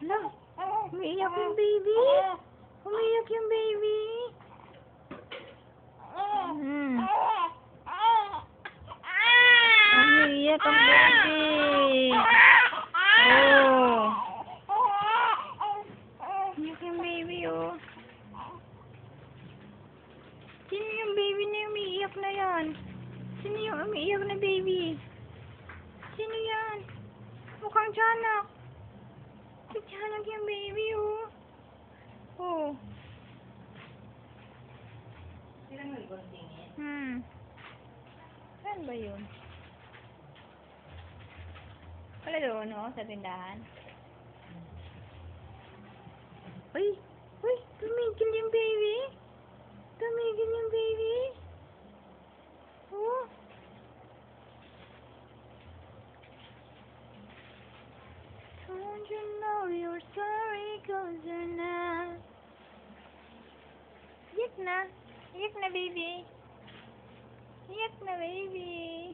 Hala, umiiyak yung baby. Umiiyak yung baby. Umiiyak ang baby. Oh. Umiiyak yung baby, oh. Sino yung baby na umiiyak na yan? Sino yung umiiyak na baby? Sino yan? Mukhang tiyanak. Si tiyanak yung baby, oh. Oh. Sino mo ikontingin? Saan ba yun? Wala doon, no? Sa tindahan. Uy! Uy! Tumigil yung baby! Tumigil yung baby! Oh! Don't you know you're sorry 'cause you're not. Iyak na! Iyak na, baby! Iyak na, baby!